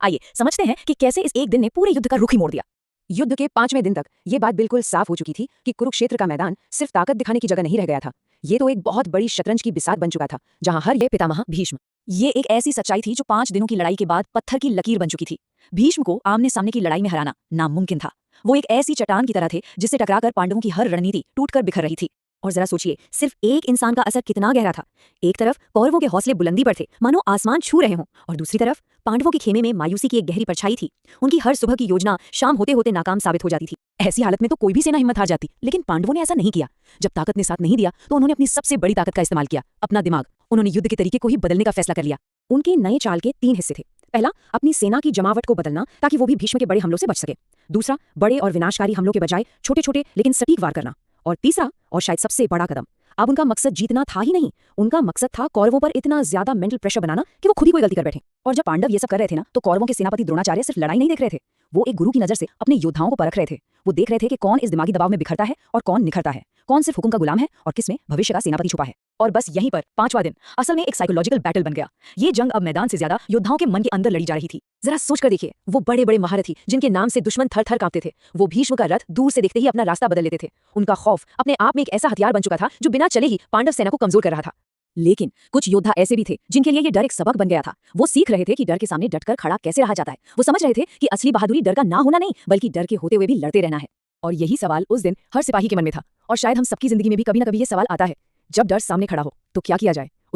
आइए समझते हैं कि कैसे इस एक दिन ने पूरे युद्ध का रुख ही मोड़ दिया। युद्ध के 5वें दिन तक ये बात बिल्कुल साफ हो चुकी थी कि कुरुक्षेत्र का मैदान सिर्फ ताकत दिखाने की जगह नहीं रह गया था। ये तो एक बहुत बड़ी शतरंज की बिसात बन चुका था, जहां हर ये पितामह भीष्म। ये एक ऐसी सच्चाई थी जो 5 दिनों की लड़ाई के बाद पत्थर की लकीर बन चुकी थी। भीष्म को आमने सामने की लड़ाई में हराना नामुमकिन था। वो एक ऐसी चट्टान की तरह थे जिससे टकराकर पांडवों की हर रणनीति टूटकर बिखर रही थी। और जरा सोचिए, सिर्फ एक इंसान का असर कितना गहरा था। एक तरफ कौरवों के हौसले बुलंदी पर थे, मानो आसमान छू रहे हों, और दूसरी तरफ पांडवों के खेमे में मायूसी की एक गहरी परछाई थी। उनकी हर सुबह की योजना शाम होते होते नाकाम साबित हो जाती थी। ऐसी हालत में तो कोई भी सेना हिम्मत हार जाती, लेकिन पांडवों ने ऐसा नहीं किया। जब ताकत ने साथ नहीं दिया तो उन्होंने अपनी सबसे बड़ी ताकत का इस्तेमाल किया, अपना दिमाग। उन्होंने युद्ध के तरीके को ही बदलने का फैसला कर लिया। उनके नए चाल के 3 हिस्से थे। पहला, अपनी सेना की जमावट को बदलना ताकि वो भी भीष्म के बड़े हमलों से बच सके। दूसरा, बड़े और विनाशकारी हमलों के बजाय छोटे छोटे लेकिन सटीक वार करना। और तीसरा, और शायद सबसे बड़ा कदम, अब उनका मकसद जीतना था ही नहीं, उनका मकसद था कौरवों पर इतना ज्यादा मेंटल प्रेशर बनाना कि वो खुद ही कोई गलती कर बैठे। और जब पांडव ये सब कर रहे थे ना, तो कौरवों के सेनापति द्रोणाचार्य सिर्फ लड़ाई नहीं देख रहे थे, वो एक गुरु की नजर से अपने योद्धाओं को परख रहे थे। वो देख रहे थे कि कौन इस दिमागी दबाव में बिखरता है और कौन निखरता है, कौन सिर्फ हुक्म का गुलाम है और किसमें भविष्य का सेनापति छुपा है। और बस यहीं पर 5वां दिन असल में एक साइकोलॉजिकल बैटल बन गया। ये जंग अब मैदान से ज्यादा योद्धाओं के मन के अंदर लड़ी जा रही थी। जरा सोच कर देखिए, वो बड़े बड़े महारथी जिनके नाम से दुश्मन थर थर कांपते थे, वो भीष्म का रथ दूर से देखते ही अपना रास्ता बदल लेते थे। उनका खौफ अपने आप में एक ऐसा हथियार बन चुका था जो बिना चले ही पांडव सेना को कमजोर कर रहा था। लेकिन कुछ योद्धा ऐसे भी थे जिनके लिए ये डर एक सबक बन गया था। वो सीख रहे थे कि डर के सामने डटकर खड़ा कैसे रहा जाता है। वो समझ रहे थे कि असली बहादुरी डर का ना होना नहीं, बल्कि डर के होते हुए भी लड़ते रहना है। और यही सवाल उस दिन हर सिपाही के मन में था, और शायद हम सबकी जिंदगी में भी कभी ना कभी ये सवाल आता है, जब डर सामने खड़ा हो तो क्या किया जाए।